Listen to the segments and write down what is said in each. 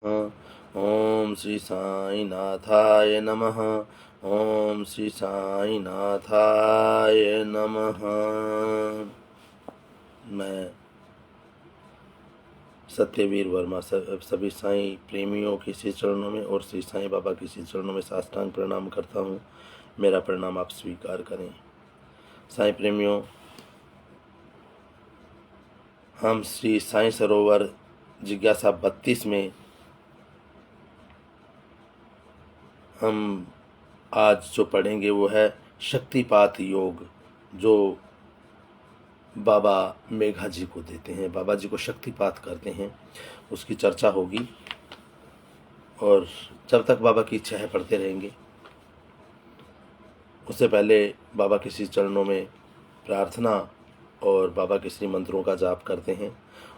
ओम श्री साई नाथाय नमः। ओम श्री साई नाथाय नमः। मैं सत्यवीर वर्मा सभी साईं प्रेमियों के श्री चरणों में और श्री साईं बाबा के श्री चरणों में साष्टांग प्रणाम करता हूँ। मेरा प्रणाम आप स्वीकार करें। साईं प्रेमियों, हम श्री साईं सरोवर जिज्ञासा 32 में हम आज जो पढ़ेंगे वो है शक्तिपात योग, जो बाबा मेघा जी को देते हैं, बाबा जी को शक्तिपात करते हैं, उसकी चर्चा होगी। और जब तक बाबा की इच्छा है पढ़ते रहेंगे। उससे पहले बाबा के श्री चरणों में प्रार्थना और बाबा के श्री मंत्रों का जाप करते हैं।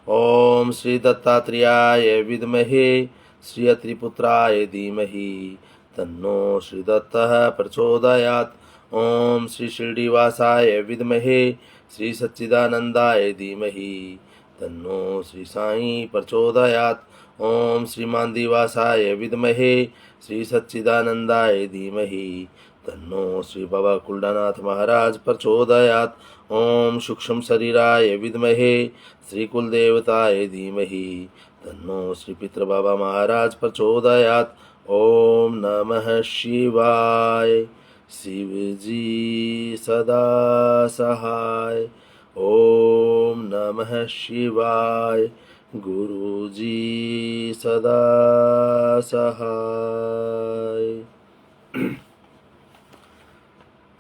ओम श्री दत्तात्रेयाय विद्महे श्री त्रिपुत्राय धीमहि तन्नो श्री दत्तः प्रचोदयात्। ओम श्री शिरडीवासाय विद्महे श्री सच्चिदानंदाय धीमहि तन्नो श्री साई प्रचोदयात्। ओम श्री मांदीवासाय विद्महे श्री सच्चिदानंदाय धीमहि तन्नो श्री बाबा कुलडानाथ महाराज प्रचोदयात्। ओम सूक्ष्म शरीराय विद्महे श्री कुलदेवताय धीमहि तन्नो श्री पितृ बाबा महाराज प्रचोदयात्। ओम नमः शिवाय। शिव जी सदा सहाय। ओम नमः शिवाय। गुरु जी सदा सहाय।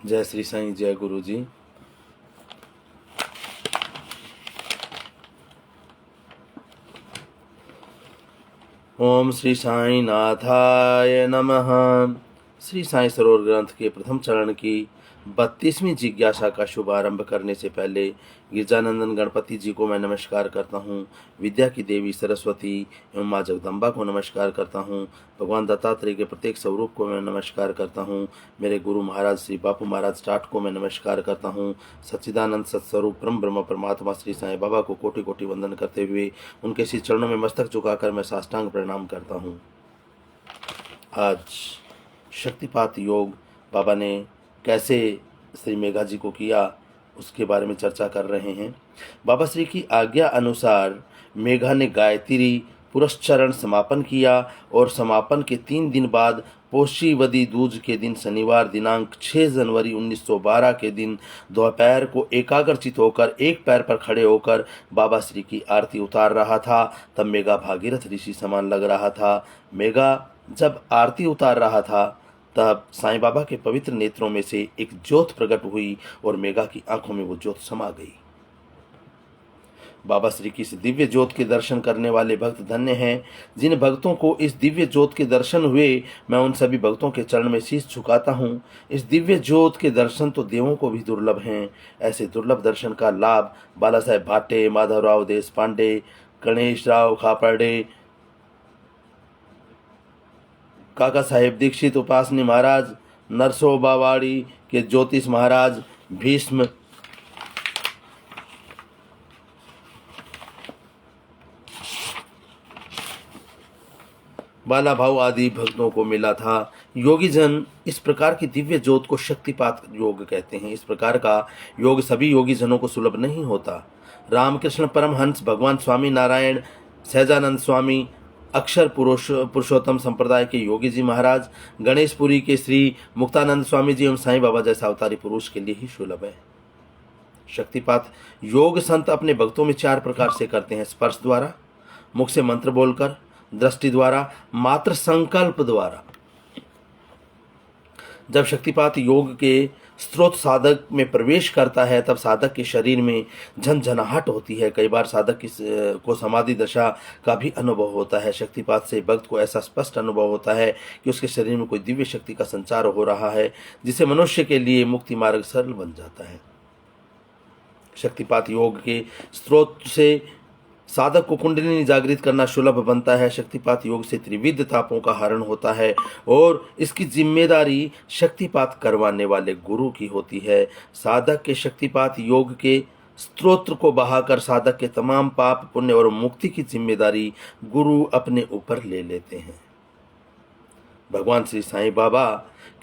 जय श्री साईं, जय गुरु जी। ओम श्री साई नाथाय नमः। श्री साई सरोवर ग्रंथ के प्रथम चरण की 32वीं जिज्ञासा का शुभारंभ करने से पहले गिरजानंदन गणपति जी को मैं नमस्कार करता हूँ। विद्या की देवी सरस्वती एवं माँ जगदम्बा को नमस्कार करता हूँ। भगवान दत्तात्रेय के प्रत्येक स्वरूप को मैं नमस्कार करता हूँ। मेरे गुरु महाराज श्री बापू महाराज टाट को मैं नमस्कार करता हूँ। सच्चिदानंद सत्स्वरूप परम ब्रह्म परमात्मा श्री साईं बाबा को कोटि कोटि वंदन करते हुए उनके श्री चरणों में मस्तक झुकाकर मैं साष्टांग प्रणाम करता हूँ। आज शक्तिपात योग बाबा ने कैसे श्री मेघा जी को किया, उसके बारे में चर्चा कर रहे हैं। बाबा श्री की आज्ञा अनुसार मेघा ने गायत्री पुरस्चरण समापन किया और समापन के 3 दिन बाद पोषीवदी दूज के दिन शनिवार दिनांक 6 जनवरी 1912 के दिन दोपहर को एकाग्रचित होकर एक पैर पर खड़े होकर बाबा श्री की आरती उतार रहा था। तब मेघा भागीरथ ऋषि समान लग रहा था। मेघा जब आरती उतार रहा था तब साईं बाबा के पवित्र नेत्रों में से एक ज्योत प्रकट हुई और मेघा की आंखों में वो ज्योत समा गई। बाबा श्री की इस दिव्य ज्योत के दर्शन करने वाले भक्त धन्य हैं। जिन भक्तों को इस दिव्य ज्योत के दर्शन हुए, मैं उन सभी भक्तों के चरण में शीश झुकाता हूँ। इस दिव्य ज्योत के दर्शन तो देवों को भी दुर्लभ हैं। ऐसे दुर्लभ दर्शन का लाभ बाला साहेब भाटे, माधवराव देश पांडे, गणेश राव खापर्डे, काका साहेब दीक्षित, उपासनी महाराज, नरसोबावाड़ी के ज्योतिष महाराज, भीष्म, बाला भाव आदि भक्तों को मिला था। योगी जन इस प्रकार की दिव्य ज्योत को शक्तिपात योग कहते हैं। इस प्रकार का योग सभी योगी जनों को सुलभ नहीं होता। रामकृष्ण परमहंस, भगवान स्वामी नारायण, सहजानंद स्वामी, अक्षर पुरुषोत्तम संप्रदाय के योगी जी महाराज, गणेशपुरी के श्री मुक्तानंद स्वामी जी एवं साईं बाबा जैसा अवतारी पुरुष के लिए ही सुलभ है। शक्तिपात योग संत अपने भक्तों में 4 प्रकार से करते हैं: स्पर्श द्वारा, मुख से मंत्र बोलकर, दृष्टि द्वारा, मात्र संकल्प द्वारा। जब शक्तिपात योग के स्रोत साधक में प्रवेश करता है तब साधक के शरीर में झनझनाहट होती है। कई बार साधक को समाधि दशा का भी अनुभव होता है। शक्तिपात से भक्त को ऐसा स्पष्ट अनुभव होता है कि उसके शरीर में कोई दिव्य शक्ति का संचार हो रहा है, जिससे मनुष्य के लिए मुक्ति मार्ग सरल बन जाता है। शक्तिपात योग के स्रोत से साधक को कुंडलिनी जागृत करना सुलभ बनता है। शक्तिपात योग से त्रिविध तापों का हरण होता है और इसकी जिम्मेदारी शक्तिपात करवाने वाले गुरु की होती है। साधक के शक्तिपात योग के स्तोत्र को बहाकर साधक के तमाम पाप पुण्य और मुक्ति की जिम्मेदारी गुरु अपने ऊपर ले लेते हैं। भगवान श्री साईं बाबा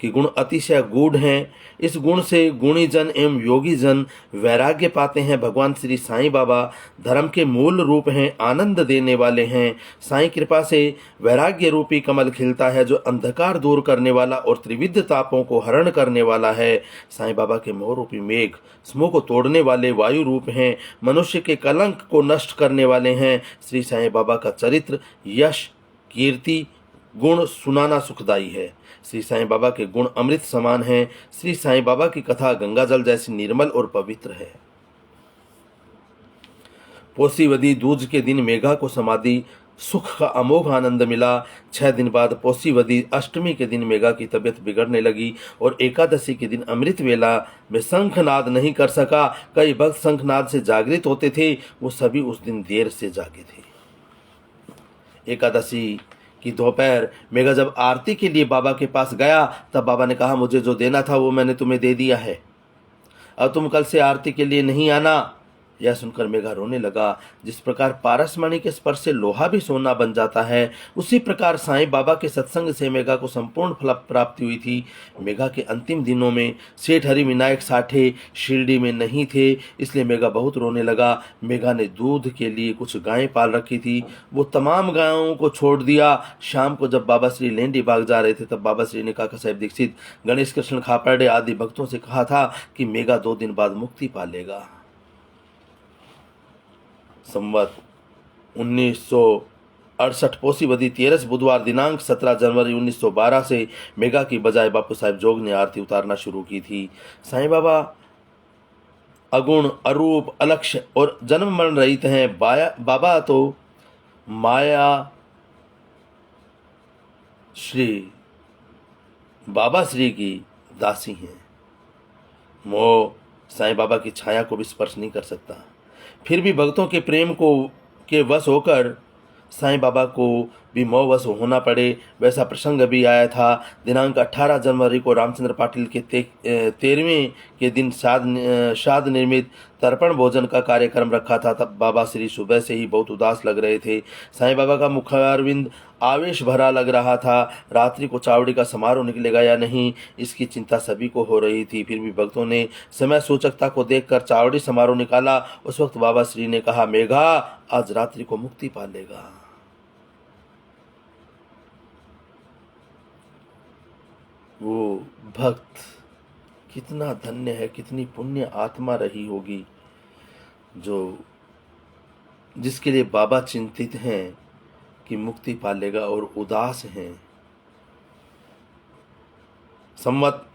के गुण अतिशय गूढ़ हैं। इस गुण से गुणी जन एवं योगी जन वैराग्य पाते हैं। भगवान श्री साईं बाबा धर्म के मूल रूप हैं, आनंद देने वाले हैं। साईं कृपा से वैराग्य रूपी कमल खिलता है जो अंधकार दूर करने वाला और त्रिविध तापों को हरण करने वाला है। साईं बाबा के मोह रूपी मेघ समूह को तोड़ने वाले वायु रूप हैं, मनुष्य के कलंक को नष्ट करने वाले हैं। श्री साईं बाबा का चरित्र, यश, कीर्ति, गुण सुनाना सुखदाई है। श्री साईं बाबा के गुण अमृत समान हैं। श्री साईं बाबा की कथा गंगाजल जैसी निर्मल और पवित्र है। पोसीवदी दूज के दिन मेघा को समाधि सुख का अमोघ आनंद मिला। 6 दिन बाद पोसीवदी अष्टमी के दिन मेघा की तबीयत बिगड़ने लगी और एकादशी के दिन अमृत वेला में शंखनाद नहीं कर सका। कई भक्त शंखनाद से जागृत होते थे, वो सभी उस दिन देर से जागे थे। एकादशी कि दोपहर मेघा जब आरती के लिए बाबा के पास गया, तब बाबा ने कहा, मुझे जो देना था वो मैंने तुम्हें दे दिया है, अब तुम कल से आरती के लिए नहीं आना। यह सुनकर मेघा रोने लगा। जिस प्रकार पारसमणि के स्पर्श से लोहा भी सोना बन जाता है, उसी प्रकार साईं बाबा के सत्संग से मेघा को संपूर्ण फल प्राप्ति हुई थी। मेघा के अंतिम दिनों में सेठ हरि विनायक साठे शिरडी में नहीं थे, इसलिए मेघा बहुत रोने लगा। मेघा ने दूध के लिए कुछ गायें पाल रखी थी, वो तमाम गायों को छोड़ दिया। शाम को जब बाबा श्री लेंडी बाग जा रहे थे, तब बाबा श्री ने काका साहेब दीक्षित, गणेश कृष्ण खापर्डे आदि भक्तों से कहा था कि मेघा 2 दिन बाद मुक्ति पा लेगा। संवत 1968 पोसीवदी 13 बुधवार दिनांक 17 जनवरी 1912 से मेघा की बजाय बापू साहेब जोग ने आरती उतारना शुरू की थी। साईं बाबा अगुण, अरूप, अलक्ष्य और जन्म मरण रहित हैं। बाबा तो माया श्री बाबा श्री की दासी हैं। मोह साईं बाबा की छाया को भी स्पर्श नहीं कर सकता। फिर भी भक्तों के प्रेम को के वश होकर साईं बाबा को भी मोहवश होना पड़े, वैसा प्रसंग भी आया था। दिनांक 18 जनवरी को रामचंद्र पाटिल के 13वें के दिन शाद निर्मित तर्पण भोजन का कार्यक्रम रखा था। तब बाबा श्री सुबह से ही बहुत उदास लग रहे थे। साईं बाबा का मुखारविंद आवेश भरा लग रहा था। रात्रि को चावड़ी का समारोह निकलेगा या नहीं, इसकी चिंता सभी को हो रही थी। फिर भी भक्तों ने समय सूचकता को देखकर चावड़ी समारोह निकाला। उस वक्त बाबा श्री ने कहा, मेघा आज रात्रि को मुक्ति पा लेगा। वो भक्त कितना धन्य है, कितनी पुण्य आत्मा रही होगी जो जिसके लिए बाबा चिंतित हैं कि मुक्ति पा लेगा और उदास हैं। संवत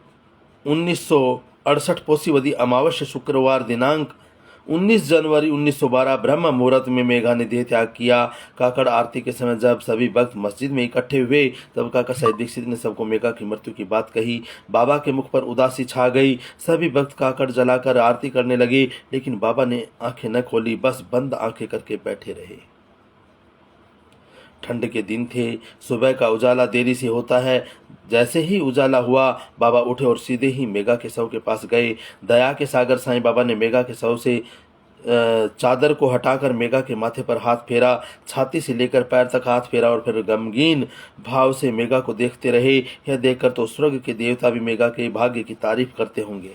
1968 पोसीवदी अमावस्या शुक्रवार दिनांक 19 जनवरी 1912 ब्रह्म मुहूर्त में मेघा ने देह त्याग किया। काकड़ आरती के समय जब सभी भक्त मस्जिद में इकट्ठे हुए, तब काका साहेब दीक्षित ने सबको मेघा की मृत्यु की बात कही। बाबा के मुख पर उदासी छा गई। सभी भक्त काकड़ जलाकर आरती करने लगे, लेकिन बाबा ने आंखें न खोली, बस बंद आंखें करके बैठे रहे। ठंड के दिन थे, सुबह का उजाला देरी से होता है। जैसे ही उजाला हुआ, बाबा उठे और सीधे ही मेघा के शव के पास गए। दया के सागर साईं बाबा ने मेघा के शव से चादर को हटाकर मेघा के माथे पर हाथ फेरा, छाती से लेकर पैर तक हाथ फेरा और फिर गमगीन भाव से मेघा को देखते रहे। यह देखकर तो स्वर्ग के देवता भी मेघा के भाग्य की तारीफ करते होंगे।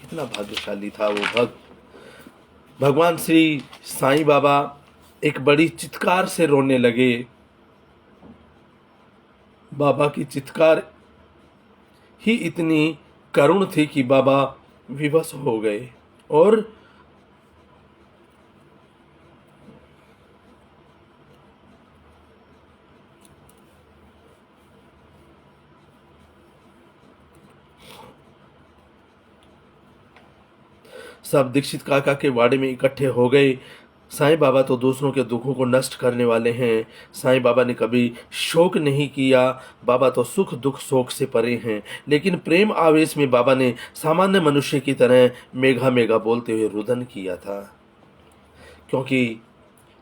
कितना भाग्यशाली था वो भक्त। भगवान श्री साईं बाबा एक बड़ी चित्कार से रोने लगे। बाबा की चित्कार ही इतनी करुण थी कि बाबा विवश हो गए और सब दीक्षित काका के वाड़े में इकट्ठे हो गए। साईं बाबा तो दूसरों के दुखों को नष्ट करने वाले हैं। साईं बाबा ने कभी शोक नहीं किया। बाबा तो सुख दुख शोक से परे हैं, लेकिन प्रेम आवेश में बाबा ने सामान्य मनुष्य की तरह मेघा मेघा बोलते हुए रुदन किया था। क्योंकि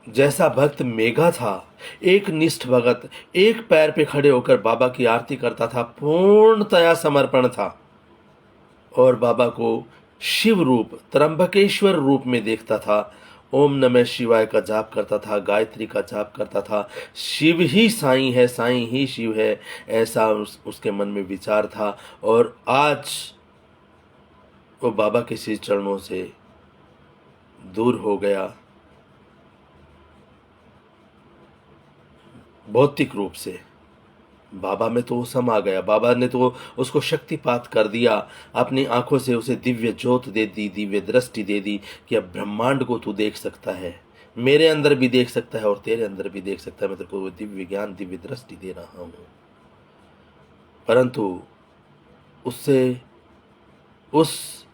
जैसा भक्त मेघा था, एक निष्ठ भगत, एक पैर पे खड़े होकर बाबा की आरती करता था, पूर्णतया समर्पण था और बाबा को शिव रूप, त्र्यंबकेश्वर रूप में देखता था। ओम नमः शिवाय का जाप करता था, गायत्री का जाप करता था। शिव ही साईं है, साईं ही शिव है, ऐसा उसके मन में विचार था। और आज वो बाबा के श्री चरणों से दूर हो गया, भौतिक रूप से। बाबा में तो वो समा गया, बाबा ने तो उसको शक्तिपात कर दिया, अपनी आंखों से उसे दिव्य ज्योत दे दी, दिव्य दृष्टि दे दी कि अब ब्रह्मांड को तू देख सकता है, मेरे अंदर भी देख सकता है और तेरे अंदर भी देख सकता है, मैं तेरे को दिव्य ज्ञान, दिव्य दृष्टि दे रहा हूं। परंतु उससे, उस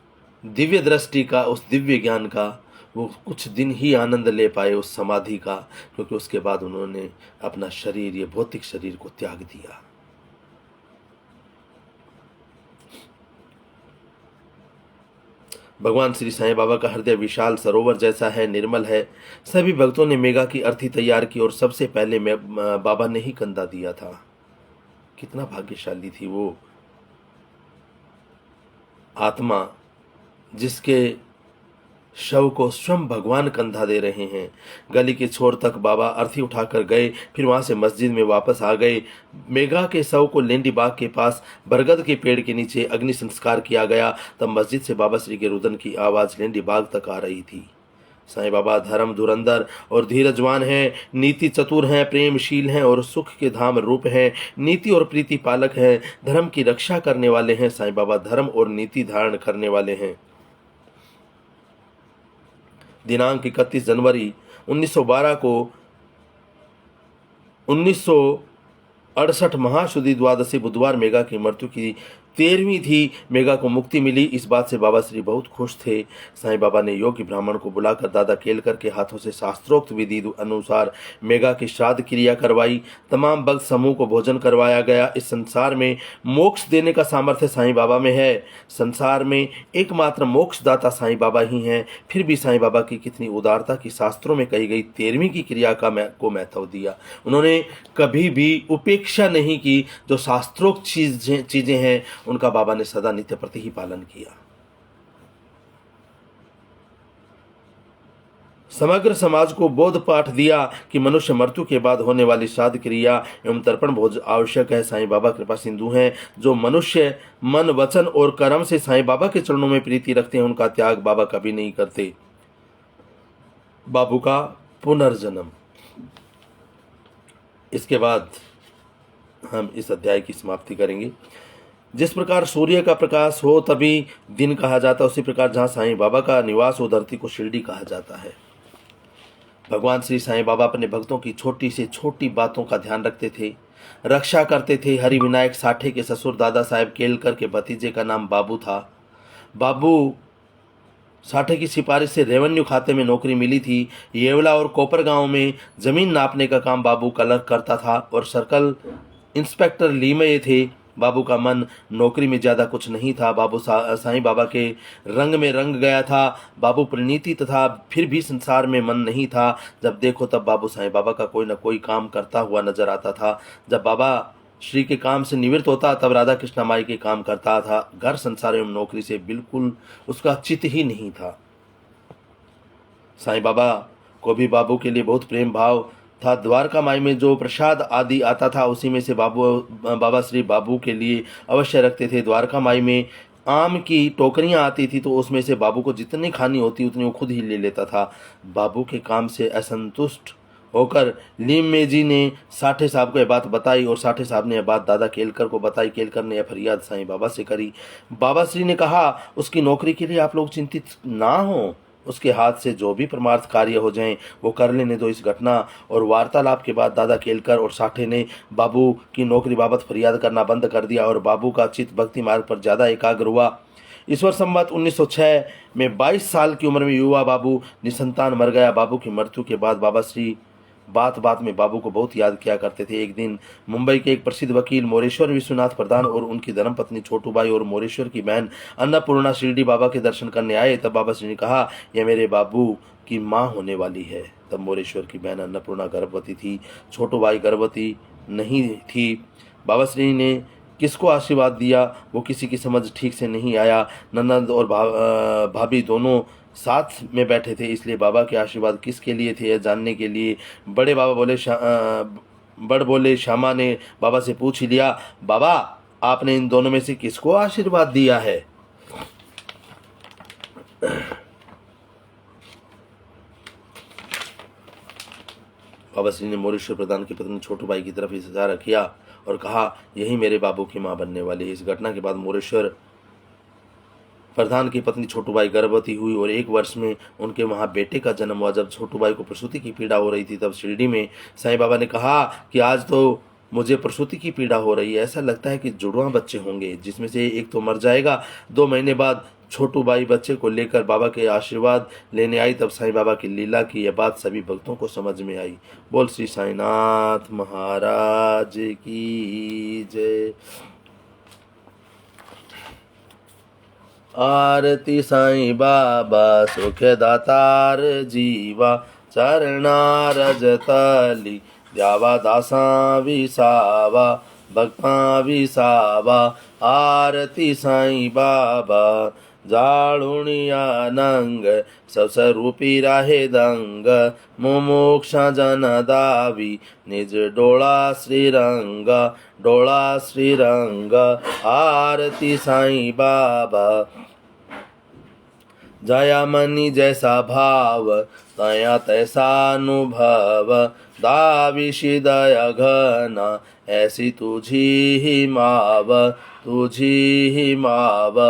दिव्य दृष्टि का, उस दिव्य ज्ञान का वो कुछ दिन ही आनंद ले पाए, उस समाधि का, क्योंकि उसके बाद उन्होंने अपना शरीर, ये भौतिक शरीर को त्याग दिया। भगवान श्री साईं बाबा का हृदय विशाल सरोवर जैसा है, निर्मल है। सभी भक्तों ने मेघा की अर्थी तैयार की और सबसे पहले बाबा ने ही कंधा दिया था। कितना भाग्यशाली थी वो आत्मा जिसके शव को स्वयं भगवान कंधा दे रहे हैं। गली के छोर तक बाबा अर्थी उठाकर गए, फिर वहां से मस्जिद में वापस आ गए। मेघा के शव को लेंडी बाग के पास बरगद के पेड़ के नीचे अग्नि संस्कार किया गया। तब मस्जिद से बाबा श्री के रुदन की आवाज लेंडी बाग तक आ रही थी। साईं बाबा धर्म धुरंधर और धीरजवान हैं, नीति चतुर हैं, प्रेमशील हैं और सुख के धाम रूप हैं, नीति और प्रीति पालक हैं, धर्म की रक्षा करने वाले हैं। साईं बाबा धर्म और नीति धारण करने वाले हैं। दिनांक 31 जनवरी 1912 को 1968 महाशुद्धि द्वादशी बुधवार मेघा की मृत्यु की 13वीं थी। मेघा को मुक्ति मिली, इस बात से बाबा श्री बहुत खुश थे। साईं बाबा ने योगी ब्राह्मण को बुलाकर दादा केलकर के हाथों से शास्त्रोक्त विधि अनुसार मेघा की श्राद्ध क्रिया करवाई। तमाम भक्त समूह को भोजन करवाया गया। इस संसार में मोक्ष देने का सामर्थ्य साईं बाबा में है। संसार में एकमात्र मोक्षदाता साईं बाबा ही हैं। फिर भी साईं बाबा की कितनी उदारता की शास्त्रों में कही गई 13वीं की क्रिया को महत्व दिया। उन्होंने कभी भी उपेक्षा नहीं की। जो शास्त्रोक्त चीजें हैं उनका बाबा ने सदा नित्य प्रति ही पालन किया। समग्र समाज को बोध पाठ दिया कि मनुष्य मृत्यु के बाद होने वाली श्राद्ध क्रिया एवं तर्पण भोज आवश्यक है। साईं बाबा कृपा सिंधु हैं। जो मनुष्य मन, वचन और कर्म से साईं बाबा के चरणों में प्रीति रखते हैं उनका त्याग बाबा कभी नहीं करते। बाबू का पुनर्जन्म। इसके बाद हम इस अध्याय की समाप्ति करेंगे। जिस प्रकार सूर्य का प्रकाश हो तभी दिन कहा जाता है, उसी प्रकार जहाँ साईं बाबा का निवास हो धरती को शिरडी कहा जाता है। भगवान श्री साईं बाबा अपने भक्तों की छोटी से छोटी बातों का ध्यान रखते थे, रक्षा करते थे। हरि विनायक साठे के ससुर दादा साहेब केलकर के भतीजे का नाम बाबू था। बाबू साठे की सिफारिश से रेवेन्यू खाते में नौकरी मिली थी। येवला और कोपर गांव में जमीन नापने का काम बाबू कलर करता था और सर्कल इंस्पेक्टर लीमये थे। बाबू का मन नौकरी में ज़्यादा कुछ नहीं था। बाबू साईं बाबा के रंग में रंग गया था। बाबू परिणीति तथा फिर भी संसार में मन नहीं था। जब देखो तब बाबू साईं बाबा का कोई न कोई काम करता हुआ नजर आता था। जब बाबा श्री के काम से निवृत्त होता तब राधा कृष्णा माई के काम करता था। घर संसार एवं नौकरी से बिल्कुल उसका चित्त ही नहीं था। साईं बाबा को भी बाबू के लिए बहुत प्रेम भाव था। द्वारका माई में जो प्रसाद आदि आता था उसी में से बाबा श्री बाबू के लिए अवश्य रखते थे। द्वारका माई में आम की टोकरियां आती थी तो उसमें से बाबू को जितनी खानी होती उतनी वो खुद ही ले लेता था। बाबू के काम से असंतुष्ट होकर लीमे जी ने साठे साहब को यह बात बताई और साठे साहब ने यह बात दादा केलकर को बताई। केलकर ने यह फरियाद साईं बाबा से करी। बाबा श्री ने कहा उसकी नौकरी के लिए आप लोग चिंतित ना हो, उसके हाथ से जो भी परमार्थ कार्य हो जाएं वो कर लेने दो। इस घटना और वार्तालाप के बाद दादा केलकर और साठे ने बाबू की नौकरी बाबत फरियाद करना बंद कर दिया और बाबू का चित्त भक्ति मार्ग पर ज़्यादा एकाग्र हुआ। ईश्वर संवत 1906 में 22 साल की उम्र में युवा बाबू निसंतान मर गया। बाबू की मृत्यु के बाद बाबा श्री बात बात में बाबू को बहुत याद किया करते थे। एक दिन मुंबई के एक प्रसिद्ध वकील मोरेश्वर विश्वनाथ प्रधान और उनकी धर्मपत्नी छोटूबाई और मोरेश्वर की बहन अन्नपूर्णा शिरडी बाबा के दर्शन करने आए। तब बाबा श्री ने कहा यह मेरे बाबू की माँ होने वाली है। तब मोरेश्वर की बहन अन्नपूर्णा गर्भवती थी, छोटूबाई गर्भवती नहीं थी। बाबा श्री ने किसको आशीर्वाद दिया वो किसी की समझ ठीक से नहीं आया। ननद और भाभी दोनों साथ में बैठे थे, इसलिए बाबा के आशीर्वाद किसके लिए थे यह जानने के लिए बड़ बोले श्यामा ने बाबा से पूछ ही लिया, बाबा आपने इन दोनों में से किसको आशीर्वाद दिया है? बाबा श्री ने मोरेश्वर प्रधान की पत्नी छोटू बाई की तरफ इशारा किया और कहा, यही मेरे बाबू की मां बनने वाली है। इस घटना के बाद मोरेश्वर प्रधान की पत्नी छोटूबाई गर्भवती हुई और 1 वर्ष में उनके वहां बेटे का जन्म हुआ। जब छोटूबाई को प्रसूति की पीड़ा हो रही थी तब शिरडी में साईं बाबा ने कहा कि आज तो मुझे प्रसूति की पीड़ा हो रही है, ऐसा लगता है कि जुड़वा बच्चे होंगे, जिसमें से एक तो मर जाएगा। 2 महीने बाद छोटूबाई बच्चे को लेकर बाबा के आशीर्वाद लेने आई। तब साईं बाबा की लीला की यह बात सभी भक्तों को समझ में आई। बोल श्री साईनाथ महाराज की जय। आरती साईं बाबा सुख दातार जीवा, चरणा रजतली द्यावा दासा विसावा, भक्ता विसावा। आरती साईं बाबा जाळुनिया नंग, सवसरूपी राहे दंग, मुमुक्षा जन दावी, निज डोळा श्रीरंग, डोळा श्रीरंग। आरती साईं बाबा जया मनी जैसा भाव, तया तैसा अनुभव, दाविशी दया घना, ऐसी तुझी ही माव, तुझी ही माव।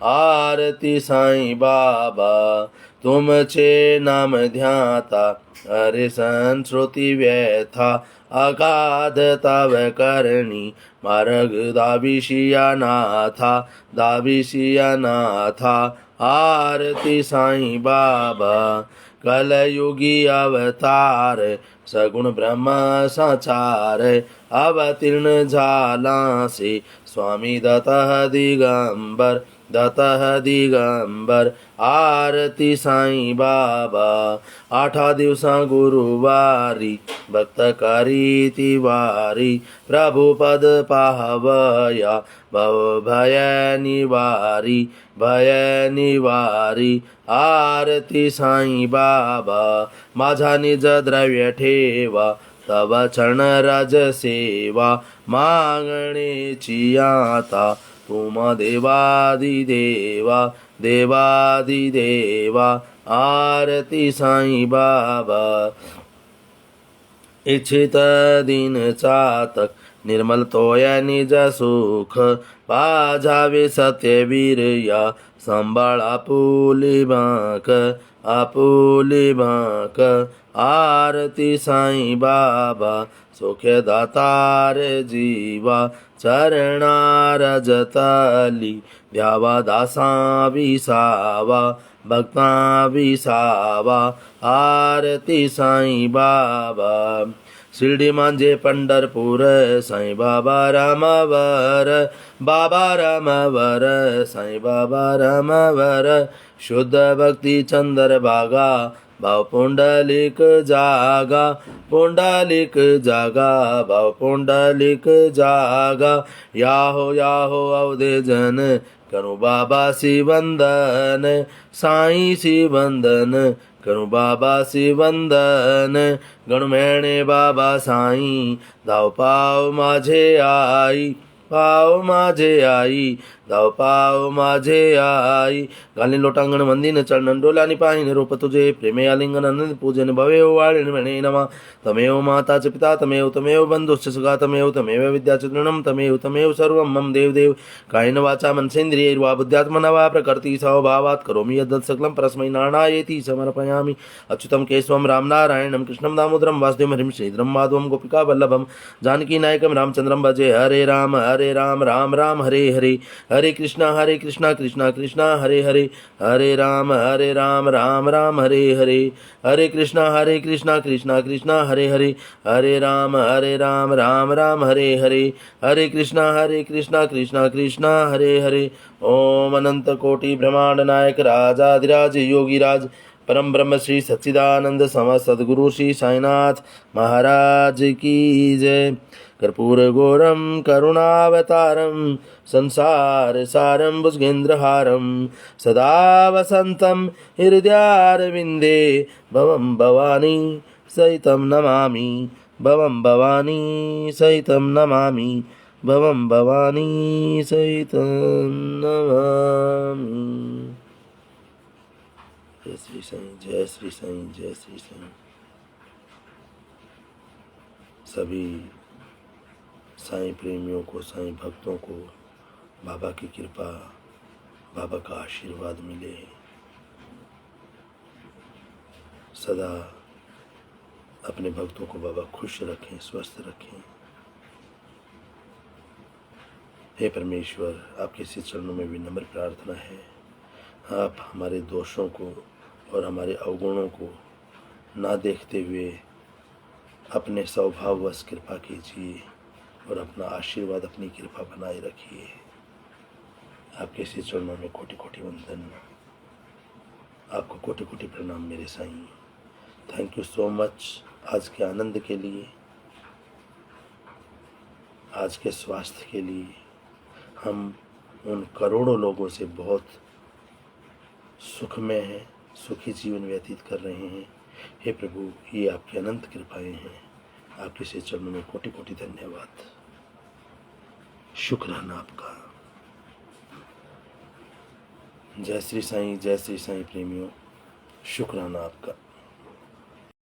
आरती साईं बाबा तुमचे नाम ध्याता, अरे संश्रुती व्यथा, अगाध तव करणी, मार्ग दाविशिया नाथा, दाविशिया नाथा। आरती साईं बाबा कलयुगी अवतार, सगुण ब्रह्म संचार, अवतीर्ण झाला से स्वामी दत्त दिगंबर, दत्त दिगंबर। आरती साईं बाबा 8 दिवसा गुरुवारी, भक्त करी तिवारी, प्रभु पद पाहवया, भव भय निवारी, भय निवारी। आरती साईं बाबा माझा निज द्रव्य ठेवा, तव चरण रज सेवा, मागणेची आता तुम देवादिदेवा, देवादिदेवा। आरती साईं बाबा इच्छित दिन चातक, निर्मल तोय निज सुख, बाजावे सत्यवीर या, संभाळ आपुली बांक, आपुली बांक। आरती साईं बाबा सुखे दातार जीवा, चरणा रजतली द्यावा दासा विसावा, भक्ता विसावा। आरती साईं बाबा शिर्डी म्हणजे पंढरपूर, साईं बाबा रामावर, बाबा रामावर, साईं बाबा रामावर। शुद्ध भक्ती चंद्रभागा, भाव पुंडलिक जागा, पुंडलिक जागा, भाव पुंडलिक जागा। याहो अवधे जन, करू बाबा सी वंदन, साईं सी वंदन, करू बाबा सी वंदन। गणमेणे बाबा साईं, धाव पाव माझे आई, पाव माझे आई, धाव पाव माझे आई। घालीन लोटांगण वंदीन चरणन, डोलानी पाहिन रूप तुझे, प्रेमे आलिंगन आनंद पूजन, भवेव वाळिन म्हणे नमा। तमेव माता च पिता, तमेव तमेव बंधुश्च सखा, तमेव तमेव विद्या च तृणम, तमेव तमेव सर्वं मम देवदेव। कायेन वाचा मनसेन्द्रियैर्वा बुद्ध्यात्मना वा प्रकृति स्वभावात् करोमि यद्यत् सकलं परस्मै नारायणेति समर्पयामि। अच्युतं केशवं रामनारायणं कृष्णं दामोदरं वासुदेवं हरिं श्रीधरं माधवं गोपिका वल्लभं जानकी नायकं रामचंद्रं भजे। हरे राम राम राम हरे हरे, हरे कृष्णा कृष्णा कृष्णा हरे हरे, हरे राम राम राम हरे हरे, हरे कृष्णा कृष्णा कृष्णा हरे हरे, हरे राम राम राम हरे हरे, हरे कृष्णा कृष्णा कृष्णा हरे हरे। ओम अनंत कोटि ब्रह्मांड नायक राजाधिराज योगीराज परम ब्रह्म श्री सच्चिदानंद समस्त सद्गुरु श्री साईनाथ महाराज की जय। कर्पूर गौरम करुणावतारम संसार सारम भुजगेन्द्रहारम सदा वसंतम हृदयारविंदे भवम भवानी सहितं नमामि भवम भवानी सहितं नमामि भवम भवानी सहितं नमामि। जय श्री साईं, जय श्री साईं, जय श्री साईं। सभी साईं प्रेमियों को, साईं भक्तों को बाबा की कृपा, बाबा का आशीर्वाद मिले। सदा अपने भक्तों को बाबा खुश रखें, स्वस्थ रखें। हे परमेश्वर, आपके इसी चरणों में विनम्र प्रार्थना है, आप हमारे दोषों को और हमारे अवगुणों को ना देखते हुए अपने स्वभाववश कृपा कीजिए और अपना आशीर्वाद, अपनी कृपा बनाए रखिए। आपके इसी चरणों में कोटि कोटि वंदन, आपको कोटि कोटि प्रणाम मेरे Sai. Thank you so much आज के आनंद के लिए, आज के स्वास्थ्य के लिए। हम उन करोड़ों लोगों से बहुत सुखमय हैं, सुखी जीवन व्यतीत कर रहे हैं। हे प्रभु, ये आपकी अनंत कृपाएं हैं। आपके से चरणों में कोटि कोटि धन्यवाद, शुक्राना आपका। जय श्री साईं, जय श्री साईं प्रेमियों, शुक्राना आपका।